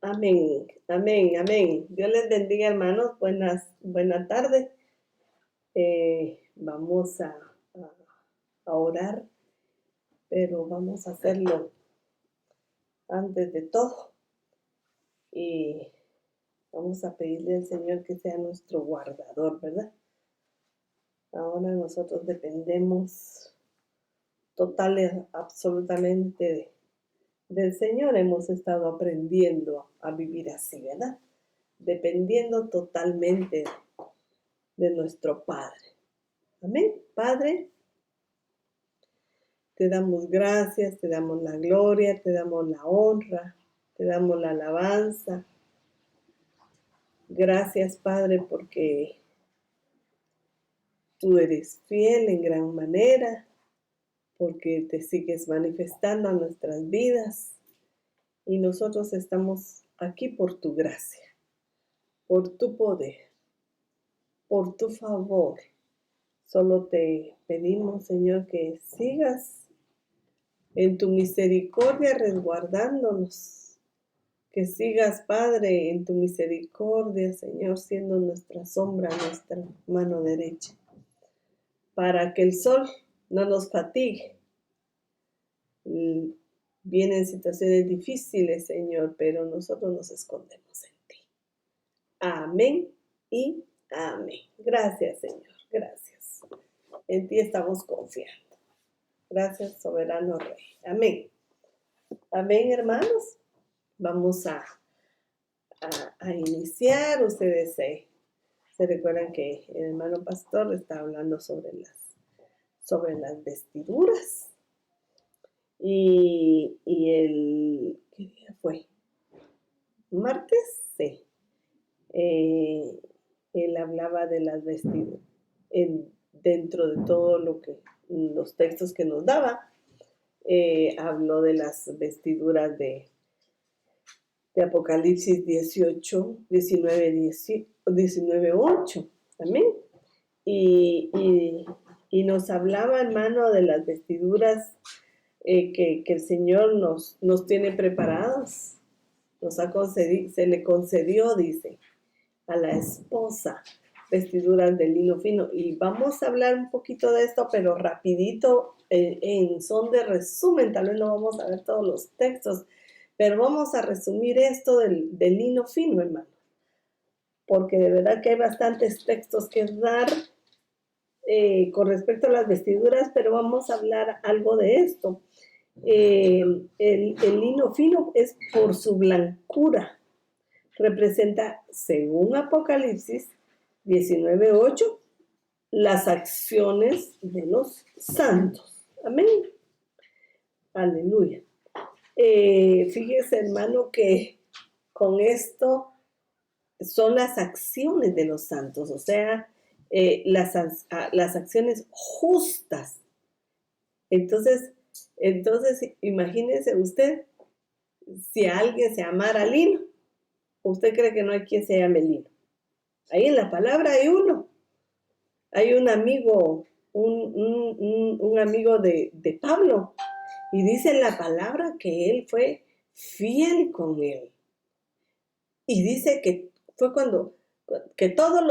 Amén, amén, amén. Dios les bendiga, hermanos. Buenas tardes. Vamos a orar, pero vamos a hacerlo antes de todo. Y vamos a pedirle al Señor que sea nuestro guardador, ¿verdad? Ahora nosotros dependemos total, absolutamente del Señor. Hemos estado aprendiendo a vivir así, ¿verdad? Dependiendo totalmente de nuestro Padre. Amén. Padre, te damos gracias, te damos la gloria, te damos la honra, te damos la alabanza. Gracias, Padre, porque tú eres fiel en gran manera, porque te sigues manifestando en nuestras vidas y nosotros estamos aquí por tu gracia, por tu poder, por tu favor. Solo te pedimos, Señor, que sigas en tu misericordia resguardándonos. Que sigas, Padre, en tu misericordia, Señor, siendo nuestra sombra, nuestra mano derecha, para que el sol no nos fatigue. Vienen situaciones difíciles, Señor, pero nosotros nos escondemos en ti. Amén y amén. Gracias, Señor, gracias. En ti estamos confiando. Gracias, soberano Rey. Amén. Amén, hermanos. Vamos a iniciar. Ustedes se recuerdan que el hermano pastor está hablando sobre las vestiduras. Y ¿qué día fue? Martes, sí. Él hablaba de las vestiduras dentro de todo los textos que nos daba. Habló de las vestiduras de Apocalipsis 18, 19, 8. Amén. Y nos hablaba, hermano, de las vestiduras que el Señor nos tiene preparadas. Se le concedió, dice, a la esposa vestiduras de lino fino. Y vamos a hablar un poquito de esto, pero rapidito, en son de resumen. Tal vez no vamos a ver todos los textos, pero vamos a resumir esto del lino fino, hermano, porque de verdad que hay bastantes textos que dar con respecto a las vestiduras, pero vamos a hablar algo de esto. El lino fino es por su blancura. Representa, según Apocalipsis 19:8, las acciones de los santos. Amén. Aleluya. Fíjese, hermano, que con esto son las acciones de los santos, o sea, las acciones justas. Entonces, imagínese usted, si a alguien se llamara Lino, ¿usted cree que no hay quien se llame Lino? Ahí en la palabra hay uno. Hay un amigo, un amigo de Pablo, y dice en la palabra que él fue fiel con él. Y dice que fue cuando que todos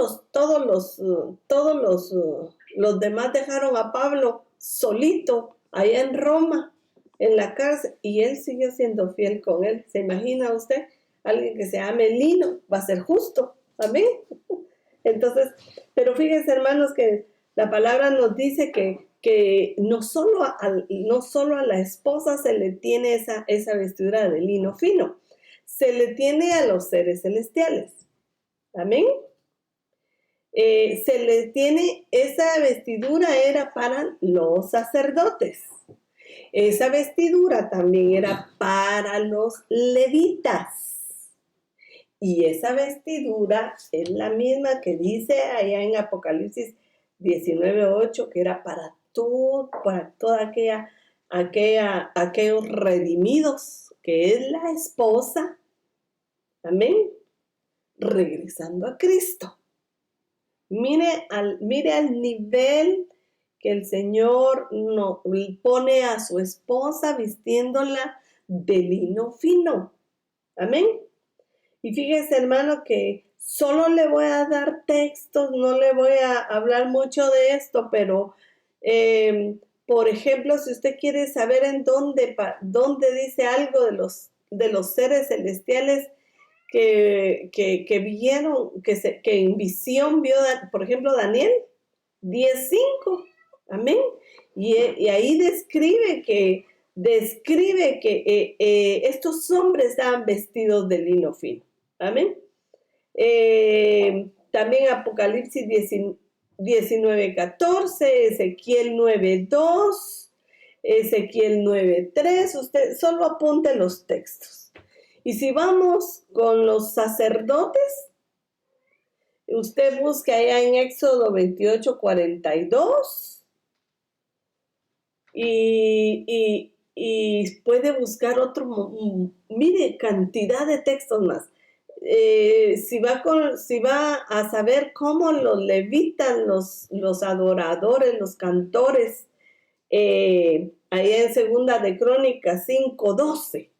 los demás dejaron a Pablo solito allá en Roma, en la cárcel, y él siguió siendo fiel con él. ¿Se imagina usted? Alguien que se llame Lino va a ser justo. Amén. Entonces, pero fíjense, hermanos, que la palabra nos dice que no solo a la esposa se le tiene esa vestidura de lino fino, se le tiene a los seres celestiales. Amén. Se le tiene, esa vestidura era para los sacerdotes. Esa vestidura también era para los levitas. Y esa vestidura es la misma que dice allá en Apocalipsis 19:8, que era para toda aquellos redimidos, que es la esposa. Amén. Regresando a Cristo. Mire al nivel que el Señor pone a su esposa vistiéndola de lino fino. Amén. Y fíjese, hermano, que solo le voy a dar textos, no le voy a hablar mucho de esto, pero, por ejemplo, si usted quiere saber en dónde dice algo de los seres celestiales que vieron, que en visión vio, por ejemplo, Daniel 10:5, amén. Y ahí describe que estos hombres estaban vestidos de lino fino, amén. También Apocalipsis 19:14, Ezequiel 9:2, Ezequiel 9:3, usted solo apunte los textos. Y si vamos con los sacerdotes, usted busca allá en Éxodo 28:42 y puede buscar mire, cantidad de textos más. Si va a saber cómo los levitas, los adoradores, los cantores, ahí en Segunda de Crónicas 5:12,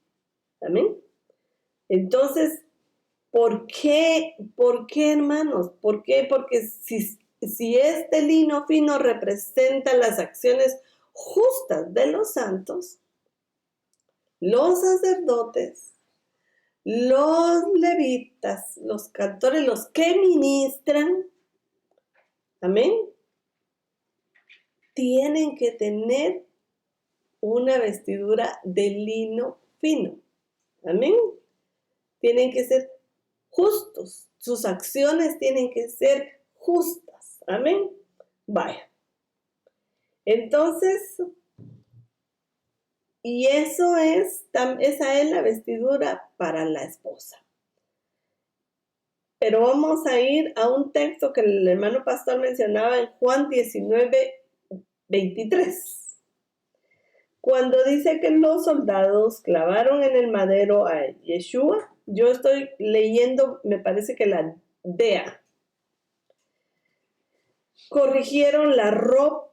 ¿amén? Entonces, ¿por qué, hermanos? ¿Por qué? Porque si este lino fino representa las acciones justas de los santos, los sacerdotes, los levitas, los cantores, los que ministran, amén, tienen que tener una vestidura de lino fino, amén. Tienen que ser justos, sus acciones tienen que ser justas, amén. Vaya. Entonces, y esa es la vestidura para la esposa. Pero vamos a ir a un texto que el hermano pastor mencionaba en Juan 19:23. Cuando dice que los soldados clavaron en el madero a Yeshua, yo estoy leyendo, me parece que la DEA. Cogieron la ropa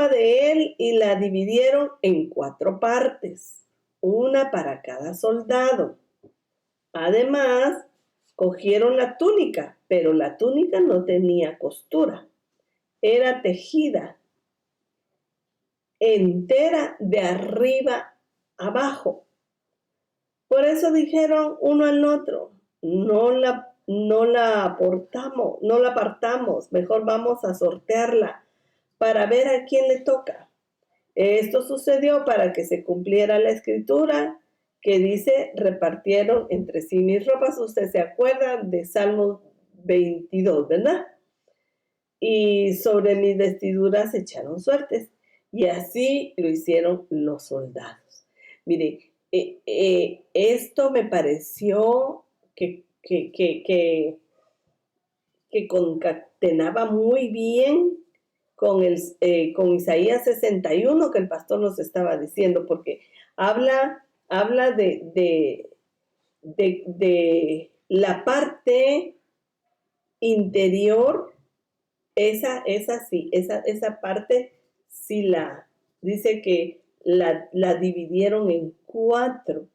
de él y la dividieron en 4 partes, una para cada soldado. Además, cogieron la túnica, pero la túnica no tenía costura. Era tejida entera de arriba abajo. Por eso dijeron uno al otro, no la apartamos, mejor vamos a sortearla para ver a quién le toca. Esto sucedió para que se cumpliera la escritura que dice, repartieron entre sí mis ropas. Usted se acuerda de Salmo 22, ¿verdad? Y sobre mis vestiduras echaron suertes. Y así lo hicieron los soldados. Mire, esto me pareció que concatenaba muy bien con Isaías 61 que el pastor nos estaba diciendo, porque habla de la parte interior, esa parte sí dice que la dividieron en 4.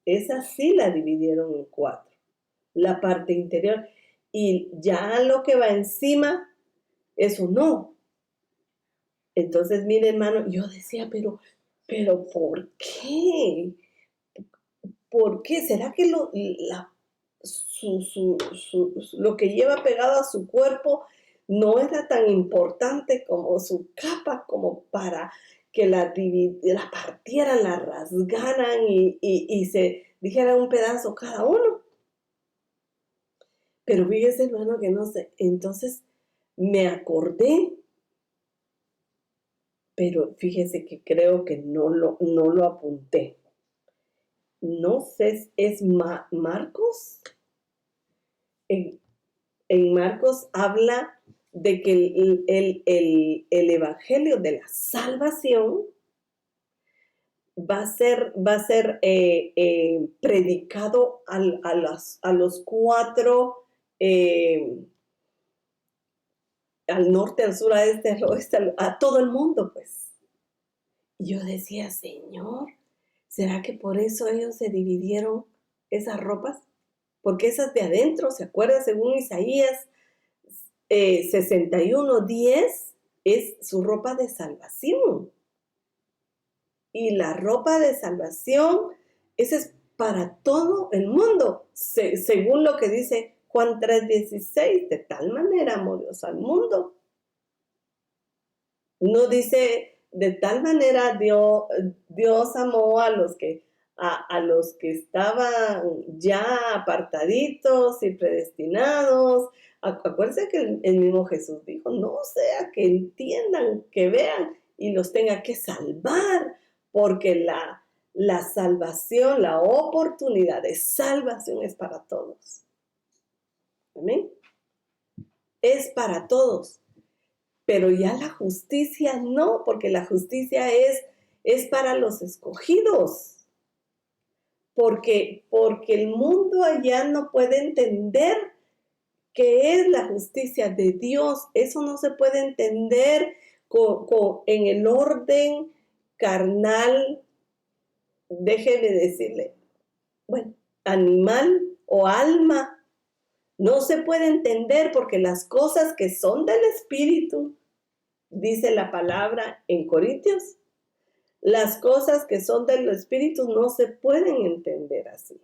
Esa sí la dividieron en 4. La parte interior. Y ya lo que va encima, eso no. Entonces, mire, hermano, yo decía, pero ¿por qué? ¿Por qué? ¿Será que lo que lleva pegado a su cuerpo no era tan importante como su capa, como para que la partieran, la rasgaran y se dijeran un pedazo cada uno? Pero fíjese, hermano, que no sé. Entonces me acordé, pero fíjese que creo que no lo apunté. No sé, es Marcos. En Marcos habla de que el evangelio de la salvación va a ser predicado a los 4, al norte, al sur, al este, al oeste, a todo el mundo, pues. Y yo decía, Señor, ¿será que por eso ellos se dividieron esas ropas, porque esas de adentro, ¿se acuerda? Según Isaías 61:10, es su ropa de salvación. Y la ropa de salvación, esa es para todo el mundo, según lo que dice Juan 3:16, de tal manera amó Dios al mundo. No dice, de tal manera Dios amó a los que estaban ya apartaditos y predestinados. Acuérdense que el mismo Jesús dijo, no sea que entiendan, que vean y los tenga que salvar, porque la salvación, la oportunidad de salvación es para todos. Amén. Es para todos. Pero ya la justicia no, porque la justicia es para los escogidos. Porque el mundo allá no puede entender qué es la justicia de Dios. Eso no se puede entender en el orden carnal, déjeme decirle, bueno, animal o alma. No se puede entender porque las cosas que son del Espíritu, dice la palabra en Corintios, las cosas que son del Espíritu no se pueden entender así.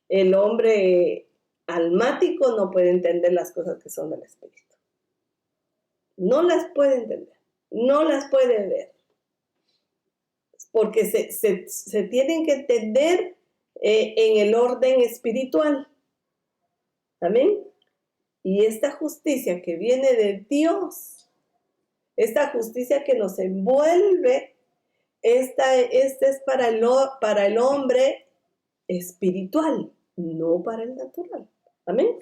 El hombre almático no puede entender las cosas que son del Espíritu. No las puede entender, no las puede ver. Porque se tienen que entender en el orden espiritual. Amén. Y esta justicia que viene de Dios, esta justicia que nos envuelve, esta es para el hombre espiritual, no para el natural. Amén.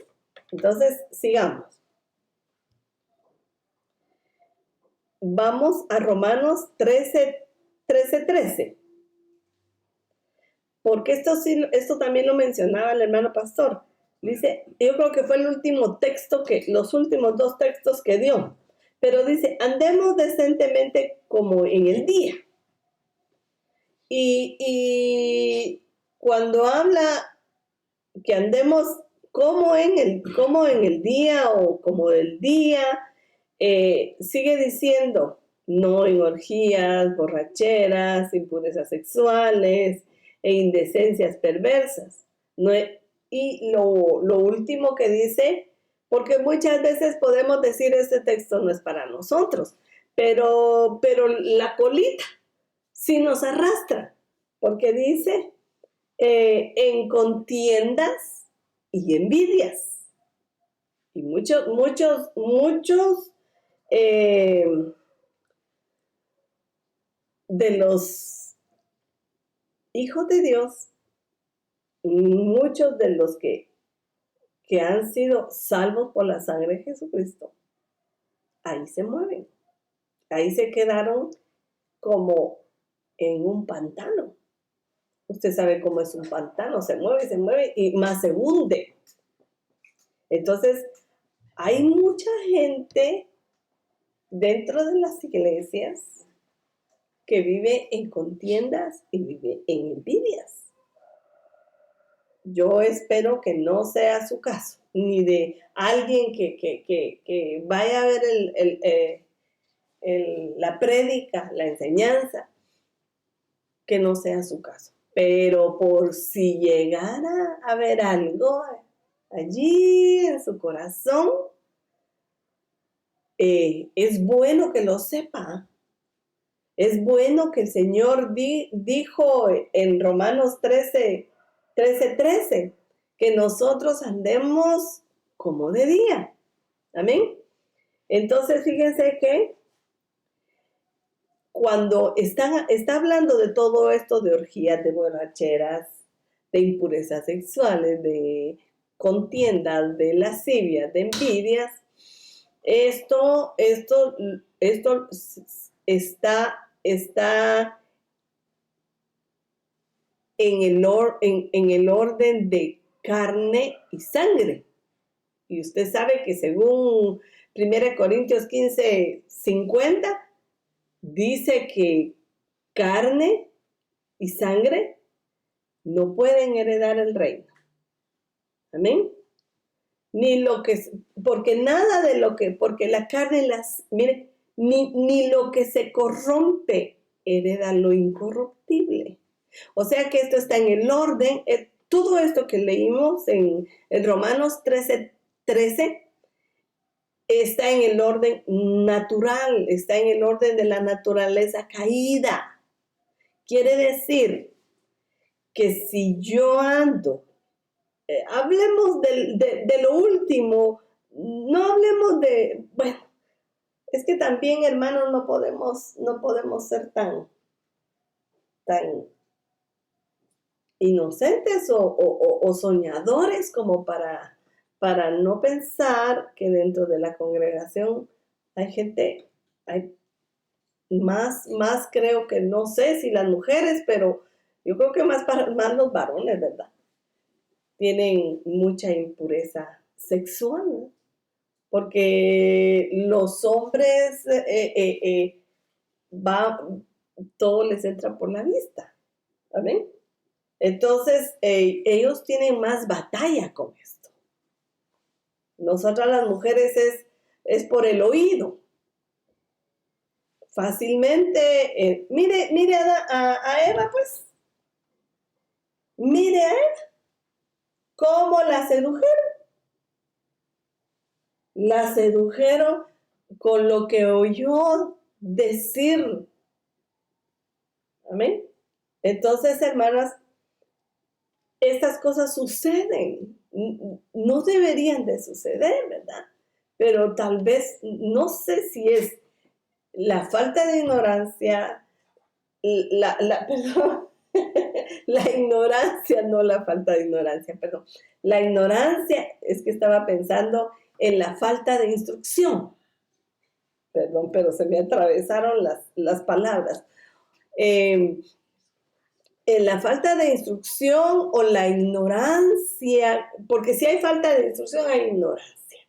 Entonces, sigamos. Vamos a Romanos 13:13. Porque esto también lo mencionaba el hermano pastor. Dice, yo creo que fue el último texto, los últimos 2 textos que dio. Pero dice, andemos decentemente como en el día. Y cuando habla que andemos como en el día o como del día, sigue diciendo, no en orgías, borracheras, impurezas sexuales e indecencias perversas. No, y lo último que dice, porque muchas veces podemos decir, este texto no es para nosotros, pero la colita sí nos arrastra, porque dice, en contiendas y envidias. Y muchos de los hijos de Dios, muchos de los que han sido salvos por la sangre de Jesucristo, ahí se mueven, ahí se quedaron como en un pantano. Usted sabe cómo es un pantano, se mueve y más se hunde. Entonces, hay mucha gente dentro de las iglesias que vive en contiendas y vive en envidias. Yo espero que no sea su caso, ni de alguien que vaya a ver la prédica, la enseñanza, que no sea su caso. Pero por si llegara a ver algo allí en su corazón, es bueno que lo sepa. Es bueno que el Señor dijo en Romanos 13:13, que nosotros andemos como de día. Amén. Entonces, fíjense que cuando está hablando de todo esto, de orgías, de borracheras, de impurezas sexuales, de contiendas, de lascivias, de envidias, esto está en el orden de carne y sangre. Y usted sabe que según 1 Corintios 15:50, dice que carne y sangre no pueden heredar el reino. Amén. Ni lo que, porque nada de lo que, porque la carne mire, ni lo que se corrompe hereda lo incorruptible. O sea que esto está en el orden, todo esto que leímos en Romanos 13, está en el orden natural, está en el orden de la naturaleza caída. Quiere decir que si yo ando, hablemos de lo último, no hablemos de, bueno, es que también, hermanos, no podemos ser tan inocentes o soñadores como para no pensar que dentro de la congregación hay gente, hay más creo que, no sé si las mujeres, pero yo creo que más los varones, ¿verdad? Tienen mucha impureza sexual, ¿no? Porque los hombres todo les entra por la vista, ¿amén? Entonces, ellos tienen más batalla con esto. Nosotras las mujeres es por el oído. Fácilmente, mire a Eva, pues. Mire a Eva. ¿Cómo la sedujeron? La sedujeron con lo que oyó decir. Amén. Entonces, hermanas, estas cosas suceden. No deberían de suceder, ¿verdad? Pero tal vez, no sé si es la falta de ignorancia, perdón, la ignorancia, no la falta de ignorancia, perdón. La ignorancia es que estaba pensando en la falta de instrucción. Perdón, pero se me atravesaron las palabras. En la falta de instrucción o la ignorancia, porque si hay falta de instrucción hay ignorancia.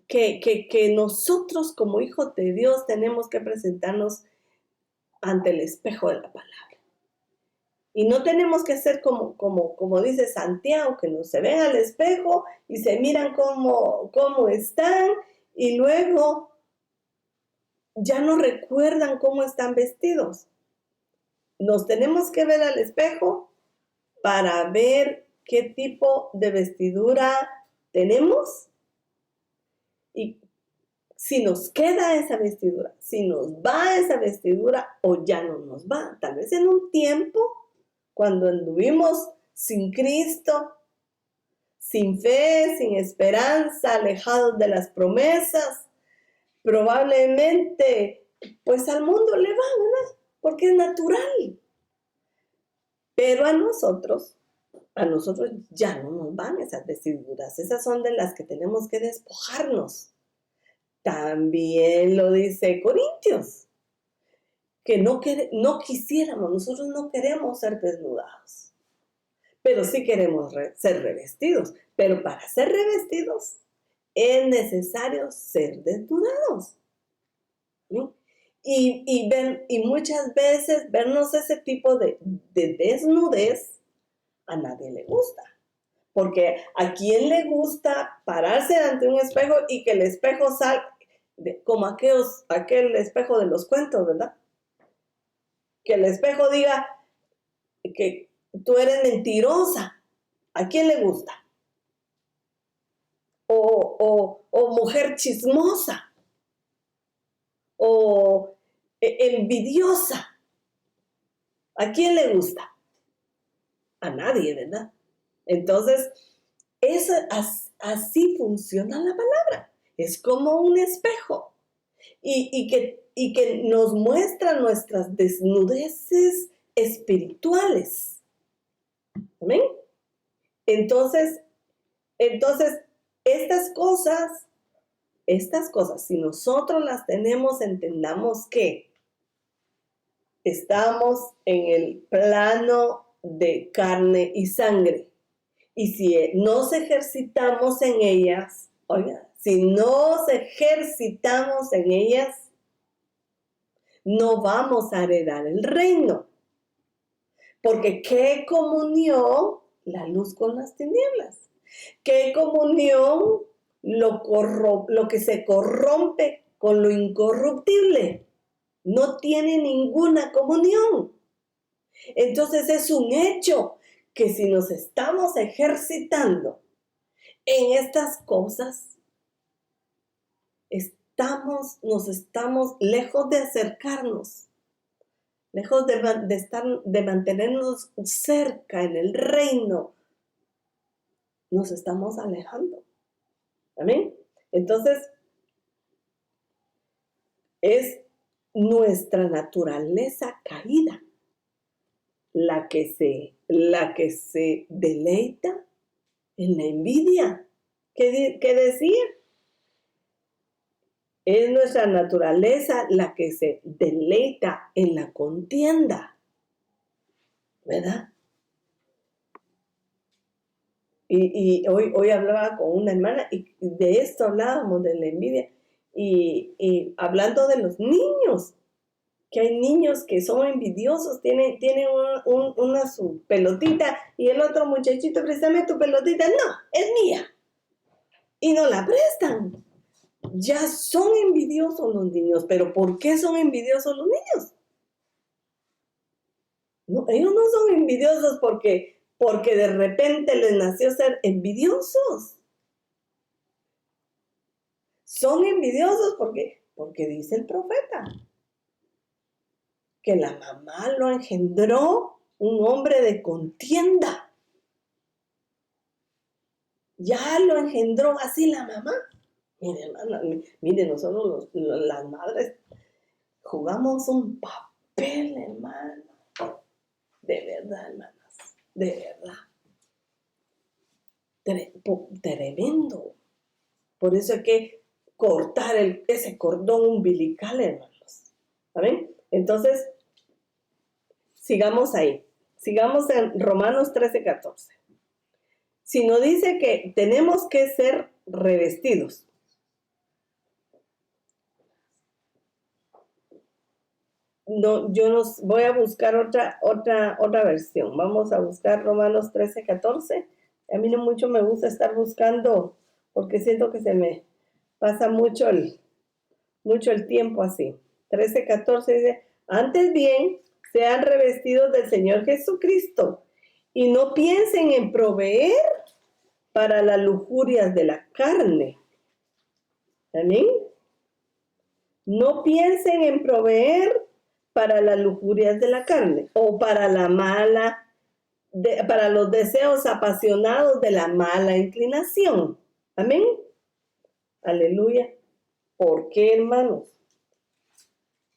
Que nosotros como hijos de Dios tenemos que presentarnos ante el espejo de la palabra. Y no tenemos que ser como dice Santiago, que no se ven al espejo y se miran cómo están y luego ya no recuerdan cómo están vestidos. Nos tenemos que ver al espejo para ver qué tipo de vestidura tenemos y si nos queda esa vestidura, si nos va esa vestidura o ya no nos va. Tal vez en un tiempo, cuando anduvimos sin Cristo, sin fe, sin esperanza, alejados de las promesas, probablemente, pues al mundo le va, ¿verdad? Porque es natural. Pero a nosotros ya no nos van esas vestiduras. Esas son de las que tenemos que despojarnos. También lo dice Corintios, que no quisiéramos, nosotros no queremos ser desnudados, pero sí queremos ser revestidos. Pero para ser revestidos es necesario ser desnudados. ¿Sí? Y muchas veces vernos ese tipo de desnudez a nadie le gusta. Porque ¿a quién le gusta pararse ante un espejo y que el espejo salga como aquel espejo de los cuentos, ¿verdad? Que el espejo diga que tú eres mentirosa. ¿A quién le gusta? O mujer chismosa. O envidiosa. ¿A quién le gusta? A nadie, ¿verdad? Entonces, así funciona la palabra. Es como un espejo. Y que nos muestra nuestras desnudeces espirituales. ¿Amén? Entonces, estas cosas, si nosotros las tenemos, entendamos que estamos en el plano de carne y sangre. Y si nos ejercitamos en ellas, oiga, si nos ejercitamos en ellas, no vamos a heredar el reino. Porque ¿qué comunión la luz con las tinieblas? ¿Qué comunión lo que se corrompe con lo incorruptible? No tiene ninguna comunión. Entonces es un hecho que si nos estamos ejercitando en estas cosas, nos estamos lejos de acercarnos, lejos de mantenernos cerca en el reino, nos estamos alejando. ¿Amén? Entonces, es nuestra naturaleza caída la que se deleita en la envidia. ¿Qué decía? Es nuestra naturaleza la que se deleita en la contienda, ¿verdad? Y hoy hablaba con una hermana y de esto hablábamos, de la envidia, y hablando de los niños, que hay niños que son envidiosos, tienen una su pelotita y el otro muchachito, préstame tu pelotita, no, es mía, y no la prestan. Ya son envidiosos los niños, pero ¿por qué son envidiosos los niños? No, ellos no son envidiosos porque de repente les nació ser envidiosos. Son envidiosos porque dice el profeta que la mamá lo engendró un hombre de contienda. Ya lo engendró así la mamá. Mire, hermana, mire, nosotros las madres jugamos un papel, hermano. De verdad, hermanas, de verdad. Tremendo. Por eso hay que cortar ese cordón umbilical, hermanos. ¿Saben? Entonces, sigamos ahí. Sigamos en Romanos 13:14. Si nos dice que tenemos que ser revestidos. No, yo voy a buscar otra versión. Vamos a buscar Romanos 13:14. A mí no mucho me gusta estar buscando porque siento que se me pasa mucho el tiempo así. 13:14 dice, antes bien, sean revestidos del Señor Jesucristo y no piensen en proveer para las lujurias de la carne. ¿Amén? No piensen en proveer para las lujurias de la carne o para para los deseos apasionados de la mala inclinación. Amén. Aleluya. ¿Por qué, hermanos?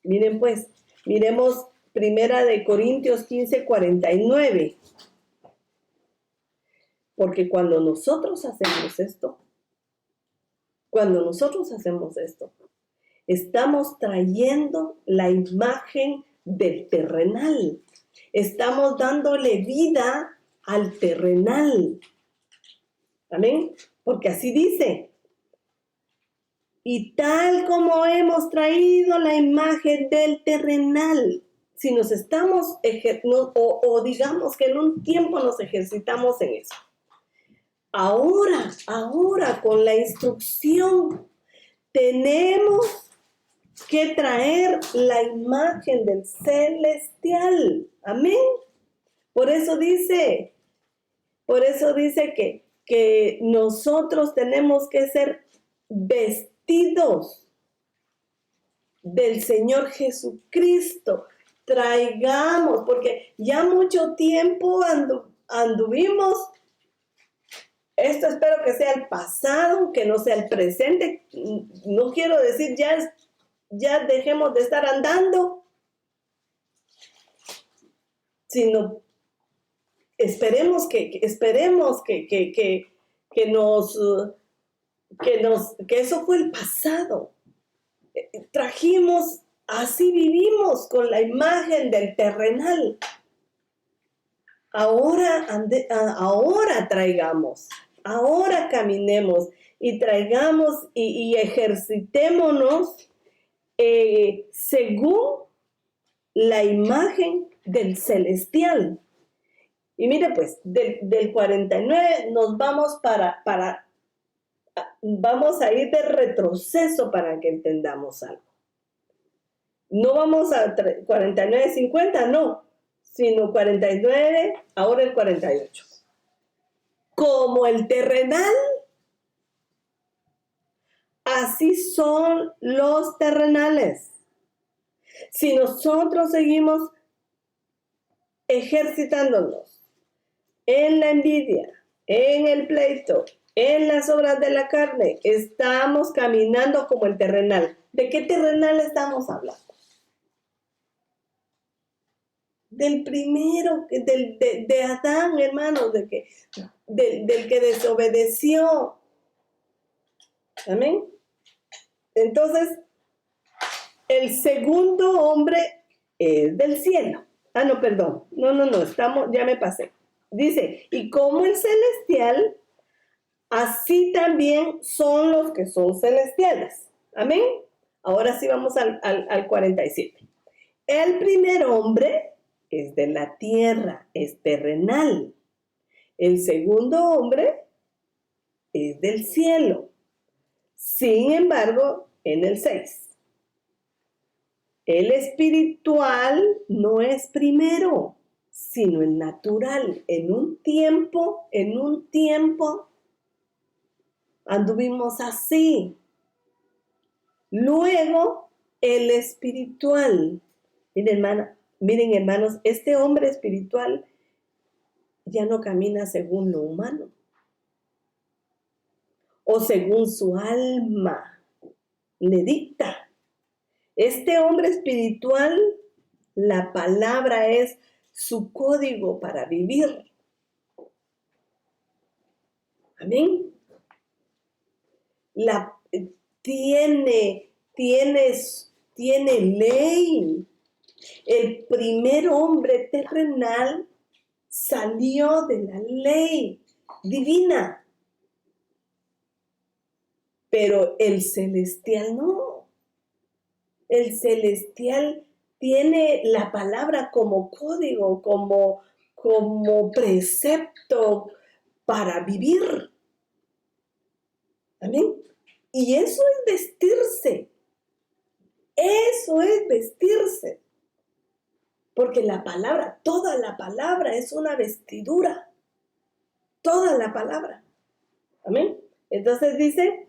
Miren pues, miremos 1 Corintios 15:49. Porque cuando nosotros hacemos esto, estamos trayendo la imagen del terrenal. Estamos dándole vida al terrenal. Amén. Porque así dice. Y tal como hemos traído la imagen del terrenal, si nos estamos, o digamos que en un tiempo nos ejercitamos en eso. Ahora con la instrucción, tenemos que traer la imagen del celestial. Amén. Por eso dice que nosotros tenemos que ser vestidos del Señor Jesucristo. Traigamos, porque ya mucho tiempo anduvimos. Esto espero que sea el pasado, que no sea el presente. No quiero decir ya dejemos de estar andando, sino esperemos que eso fue el pasado. Así vivimos con la imagen del terrenal. Ahora traigamos, ahora caminemos y traigamos y ejercitémonos según la imagen del celestial. Y mire pues, del 49 nos vamos vamos a ir de retroceso para que entendamos algo. No vamos a 49, 50, no, sino 49, ahora el 48. Como el terrenal, así son los terrenales. Si nosotros seguimos ejercitándonos en la envidia, en el pleito, en las obras de la carne, estamos caminando como el terrenal. ¿De qué terrenal estamos hablando? Del primero, de Adán, hermanos, del que desobedeció. Amén. Entonces, el segundo hombre es del cielo. Ah, no, perdón. No, ya me pasé. Dice, y como el celestial, así también son los que son celestiales. Amén. Ahora sí vamos al 47. El primer hombre es de la tierra, es terrenal. El segundo hombre es del cielo. Sin embargo, en el 6, el espiritual no es primero, sino el natural. En un tiempo, anduvimos así. Luego, el espiritual. Miren, hermanos, este hombre espiritual ya no camina según lo humano o según su alma le dicta. Este hombre espiritual, la palabra es su código para vivir. Amén. Tiene ley. El primer hombre terrenal salió de la ley divina, pero el celestial no. El celestial tiene la palabra como código, como precepto para vivir. Amén. Y eso es vestirse. Eso es vestirse. Porque la palabra, toda la palabra es una vestidura. Toda la palabra. Amén. Entonces dice,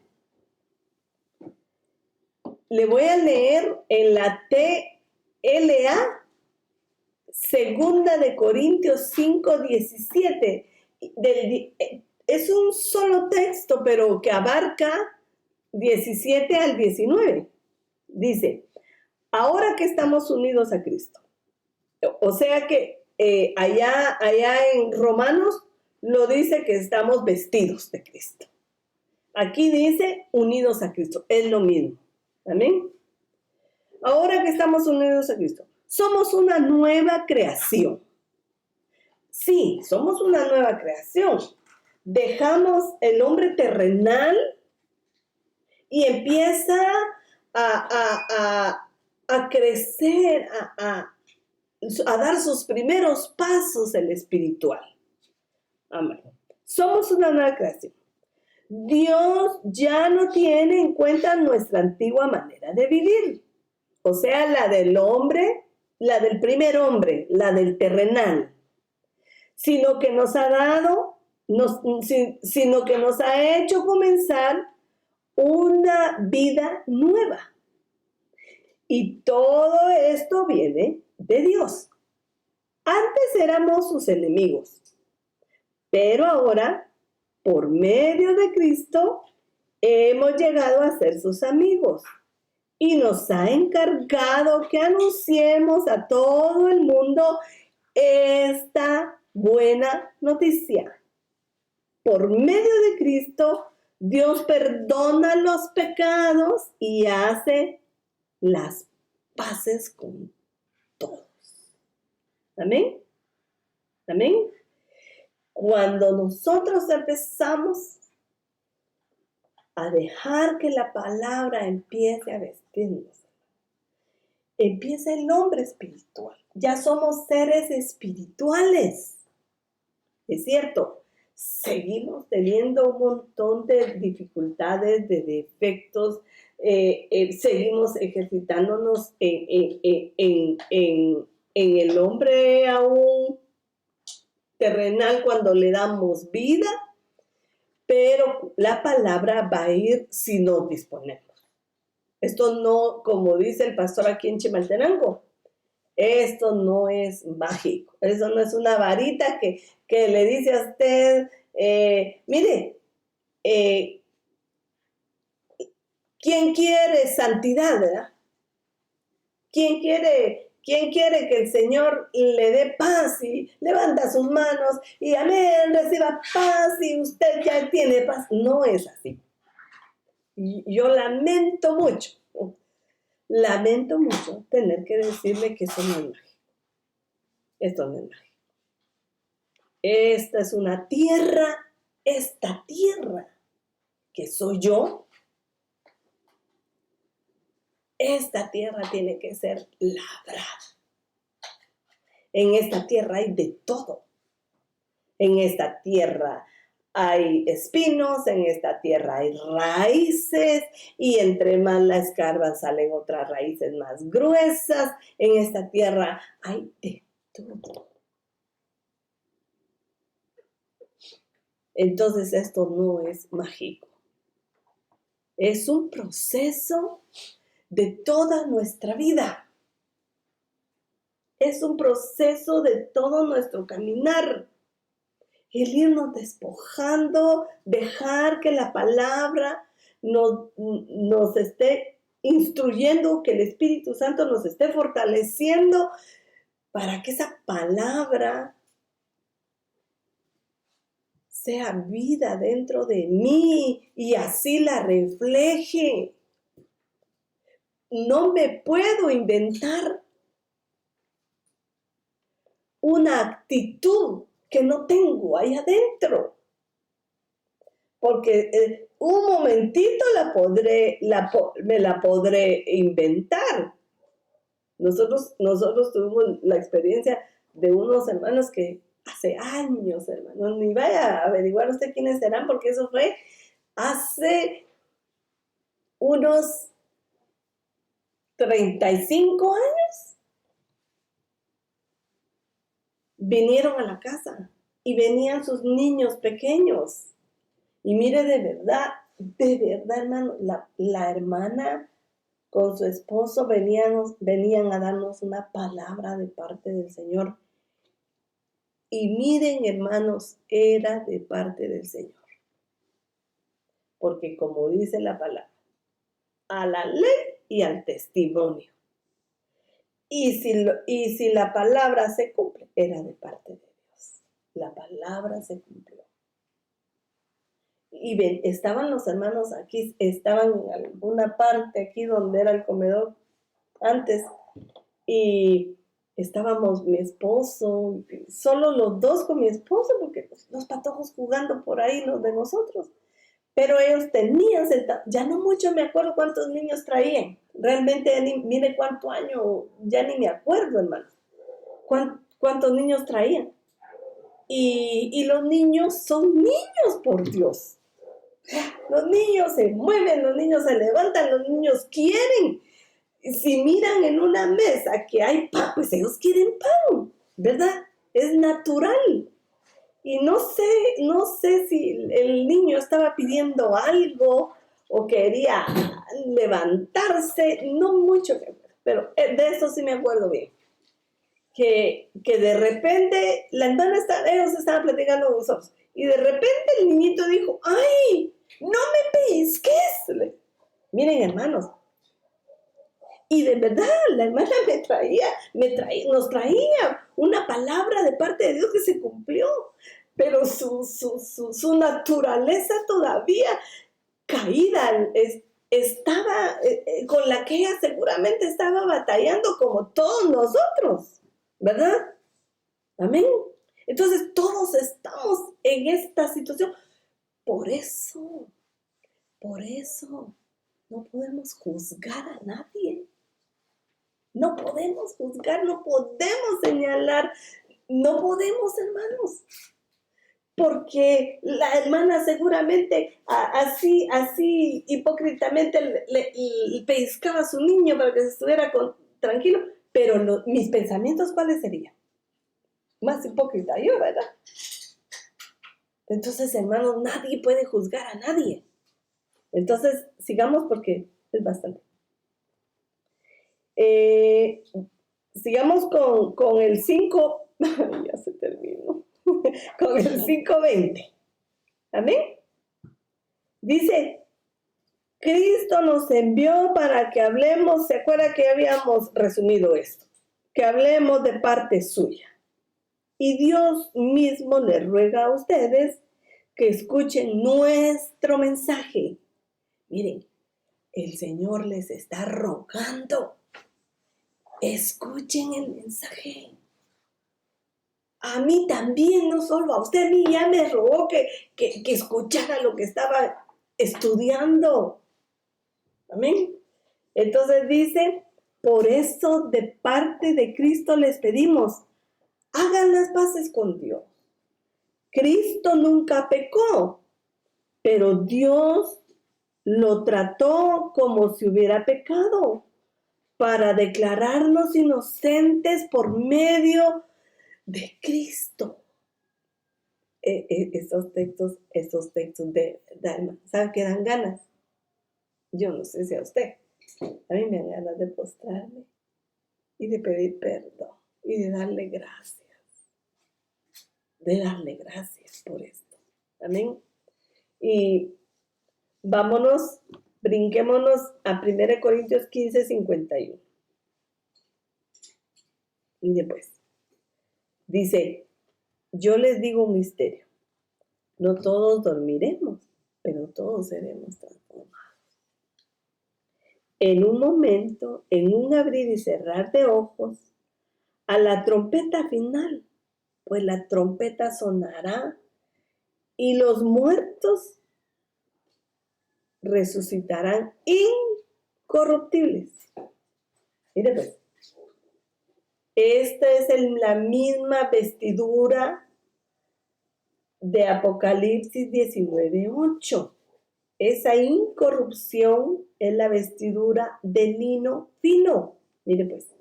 le voy a leer en la TLA, segunda de Corintios 5:17. Es un solo texto, pero que abarca 17 al 19. Dice, ahora que estamos unidos a Cristo. O sea que allá en Romanos lo dice que estamos vestidos de Cristo. Aquí dice unidos a Cristo. Es lo mismo. Amén. Ahora que estamos unidos a Cristo, somos una nueva creación. Sí, somos una nueva creación. Dejamos el hombre terrenal y empieza a crecer, a dar sus primeros pasos el espiritual. Amén. Somos una nueva creación. Dios ya no tiene en cuenta nuestra antigua manera de vivir. O sea, la del hombre, la del primer hombre, la del terrenal. Sino que nos ha hecho comenzar una vida nueva. Y todo esto viene de Dios. Antes éramos sus enemigos, pero ahora, por medio de Cristo, hemos llegado a ser sus amigos. Y nos ha encargado que anunciemos a todo el mundo esta buena noticia. Por medio de Cristo, Dios perdona los pecados y hace las paces con todos. Amén. Amén. Cuando nosotros empezamos a dejar que la palabra empiece a vestirnos, empieza el hombre espiritual. Ya somos seres espirituales. Es cierto, seguimos teniendo un montón de dificultades, de defectos, seguimos ejercitándonos en el hombre aún terrenal cuando le damos vida, pero la palabra va a ir si nos disponemos. Esto no, como dice el pastor aquí en Chimaltenango, esto no es mágico, eso no es una varita que le dice a usted, mire, ¿quién quiere santidad, verdad? ¿Quién quiere que el Señor le dé paz y levanta sus manos y amén, reciba paz y usted ya tiene paz? No es así. Yo lamento mucho tener que decirle que eso no es mágico. Esto no es mágico. Esta es una tierra, esta tierra que soy yo, esta tierra tiene que ser labrada. En esta tierra hay de todo. En esta tierra hay espinos, en esta tierra hay raíces y entre más la escarban salen otras raíces más gruesas. En esta tierra hay de todo. Entonces esto no es mágico. Es un proceso de toda nuestra vida. Es un proceso de todo nuestro caminar. El irnos despojando, dejar que la palabra nos esté instruyendo, que el Espíritu Santo nos esté fortaleciendo para que esa palabra sea vida dentro de mí y así la refleje. No me puedo inventar una actitud que no tengo ahí adentro. Porque un momentito me la podré inventar. Nosotros tuvimos la experiencia de unos hermanos que hace años, hermanos, ni vaya a averiguar usted quiénes serán, porque eso fue hace unos 35 años. Vinieron a la casa y venían sus niños pequeños. Y mire, de verdad, hermano, la hermana con su esposo venían a darnos una palabra de parte del Señor. Y miren, hermanos, era de parte del Señor. Porque como dice la palabra, a la ley y al testimonio. Y si la palabra se cumple, era de parte de Dios. La palabra se cumplió. Y ven, estaban los hermanos aquí, estaban en alguna parte aquí donde era el comedor antes, y estábamos mi esposo, solo los dos con mi esposo, porque los patojos jugando por ahí, los de nosotros. Pero ellos tenían sentados, ya no mucho me acuerdo cuántos niños traían. Realmente, mire cuánto año, ya ni me acuerdo, hermano. ¿Cuántos niños traían? Y los niños son niños, por Dios. Los niños se mueven, los niños se levantan, los niños quieren. Si miran en una mesa que hay pan, pues ellos quieren pan, ¿verdad? Es natural. Y no sé si el niño estaba pidiendo algo o quería levantarse, no mucho, pero de eso sí me acuerdo bien. Que de repente, ellos estaban platicando con nosotros, y de repente el niñito dijo, ¡ay! ¡No me pellizques! Miren, hermanos, y de verdad la hermana nos traía una palabra de parte de Dios que se cumplió, pero su naturaleza todavía caída estaba, con la que ella seguramente estaba batallando como todos nosotros, ¿verdad? Amén. Entonces todos estamos en esta situación. Por eso no podemos juzgar a nadie. No podemos juzgar, no podemos señalar, no podemos, hermanos. porque la hermana seguramente así hipócritamente le pellizcaba a su niño para que se estuviera tranquilo, pero mis pensamientos, ¿cuáles serían? Más hipócrita yo, ¿verdad? Entonces, hermanos, nadie puede juzgar a nadie. Entonces, sigamos porque es bastante. Sigamos con el 5, ya se terminó, con el 5:20. Amén. Dice, Cristo nos envió para que hablemos, ¿se acuerda que habíamos resumido esto? Que hablemos de parte suya. Y Dios mismo les ruega a ustedes que escuchen nuestro mensaje. Miren, el Señor les está rogando. Escuchen el mensaje. A mí también, no solo a usted, a mí ya me rogó que escuchara lo que estaba estudiando. Amén. Entonces dice, por eso de parte de Cristo les pedimos, hagan las paces con Dios. Cristo nunca pecó, pero Dios lo trató como si hubiera pecado, para declararnos inocentes por medio de Cristo. Esos textos ¿saben qué dan ganas? Yo no sé si a usted. A mí me dan ganas de postrarme y de pedir perdón y de darle gracias. De darle gracias por esto. Amén. Y brinquémonos a 1 Corintios 15:51. Y después dice, yo les digo un misterio. No todos dormiremos, pero todos seremos transformados. En un momento, en un abrir y cerrar de ojos, a la trompeta final, pues la trompeta sonará y los muertos resucitarán incorruptibles. Mire pues, esta es la misma vestidura de Apocalipsis 19:8. Esa incorrupción es la vestidura de lino fino. Mire pues,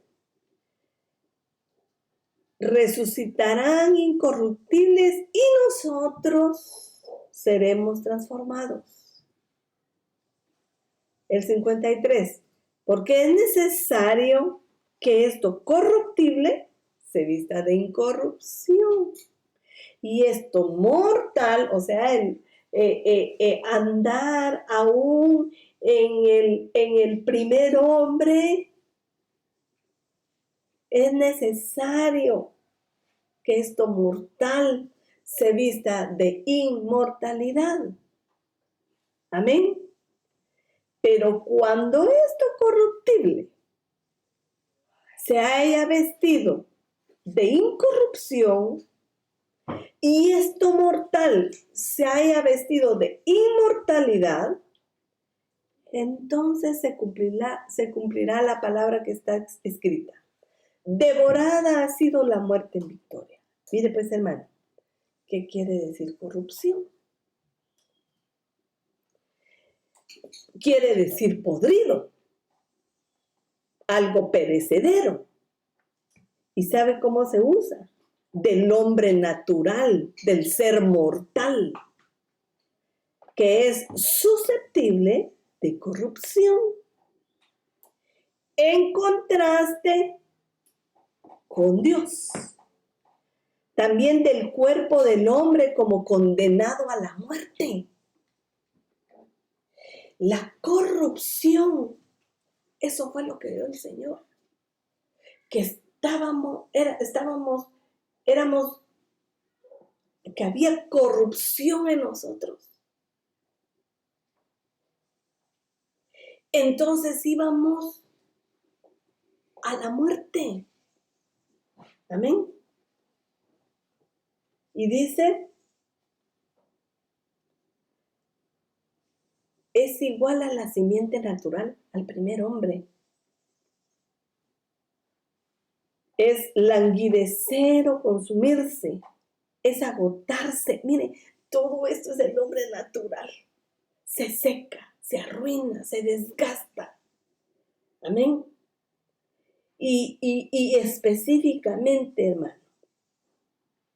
resucitarán incorruptibles y nosotros seremos transformados. El 53, porque es necesario que esto corruptible se vista de incorrupción y esto mortal, o sea, andar aún en el primer hombre, es necesario que esto mortal se vista de inmortalidad. Amén. Pero cuando esto corruptible se haya vestido de incorrupción y esto mortal se haya vestido de inmortalidad, entonces se cumplirá la palabra que está escrita. Devorada ha sido la muerte en victoria. Mire pues, hermano, ¿qué quiere decir corrupción? Quiere decir podrido, algo perecedero. ¿Y sabe cómo se usa? Del hombre natural, del ser mortal, que es susceptible de corrupción. En contraste con Dios. También del cuerpo del hombre como condenado a la muerte. La corrupción, eso fue lo que dio el Señor. Que que había corrupción en nosotros. Entonces íbamos a la muerte. Amén. Y dice, es igual a la simiente natural, al primer hombre. Es languidecer o consumirse. es agotarse. Mire, todo esto es el hombre natural. Se seca, se arruina, se desgasta. Amén. Y específicamente, hermano,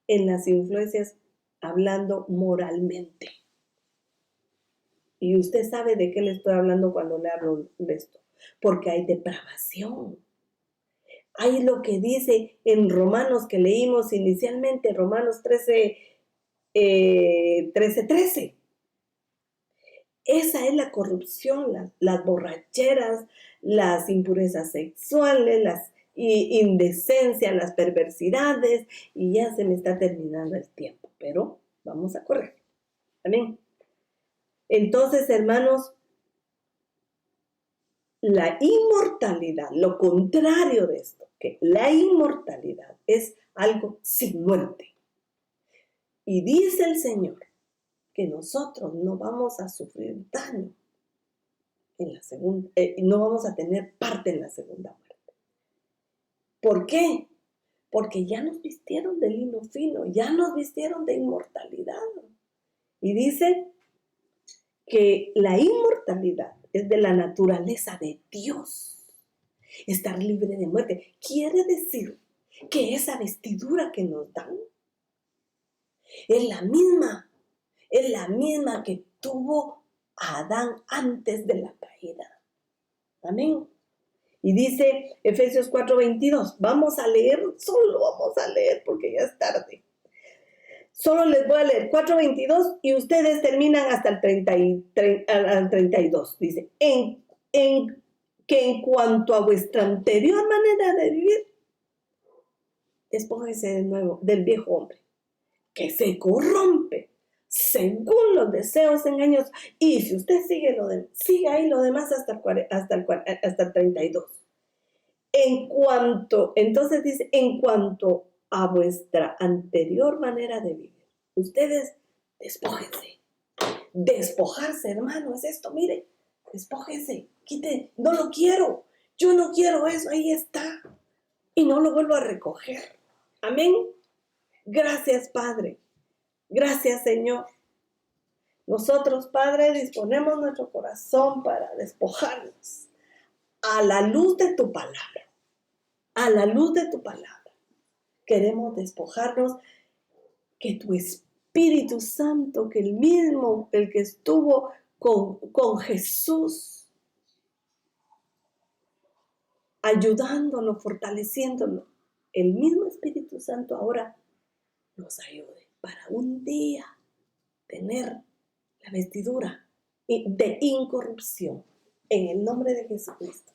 en las influencias, hablando moralmente. Y usted sabe de qué le estoy hablando cuando le hablo de esto. Porque hay depravación. Hay lo que dice en Romanos que leímos inicialmente, Romanos 13, 13. Esa es la corrupción, las borracheras, las impurezas sexuales, las indecencias, las perversidades, y ya se me está terminando el tiempo, pero vamos a correr. Amén. Entonces, hermanos, la inmortalidad, lo contrario de esto, que la inmortalidad es algo sin muerte. Y dice el Señor que nosotros no vamos a sufrir daño en la segunda, no vamos a tener parte en la segunda muerte. ¿Por qué? Porque ya nos vistieron de lino fino, ya nos vistieron de inmortalidad. Y dice que la inmortalidad es de la naturaleza de Dios. Estar libre de muerte quiere decir que esa vestidura que nos dan es la misma que tuvo Adán antes de la caída. Amén. Y dice Efesios 4:22, vamos a leer, solo vamos a leer porque ya es tarde. Solo les voy a leer 4:22 y ustedes terminan hasta el 32. Dice, que en cuanto a vuestra anterior manera de vivir, despójese de nuevo del viejo hombre, que se corrompe según los deseos engañosos. Y si usted sigue ahí lo demás hasta el 32. Entonces dice, en cuanto a vuestra anterior manera de vivir, ustedes despójense. Despojarse, hermano, es esto, mire, despójense, quite, no lo quiero, yo no quiero eso, ahí está, y no lo vuelvo a recoger. Amén. Gracias, Padre. Gracias, Señor. Nosotros, Padre, disponemos nuestro corazón para despojarnos a la luz de tu palabra. A la luz de tu palabra. Queremos despojarnos, que tu Espíritu Santo, que el mismo, el que estuvo con Jesús, ayudándolo, fortaleciéndolo, el mismo Espíritu Santo ahora nos ayude para un día tener la vestidura de incorrupción. En el nombre de Jesucristo.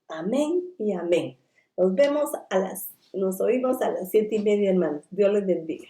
Amén y amén. Nos oímos a las 7:30, hermanos. Dios les bendiga.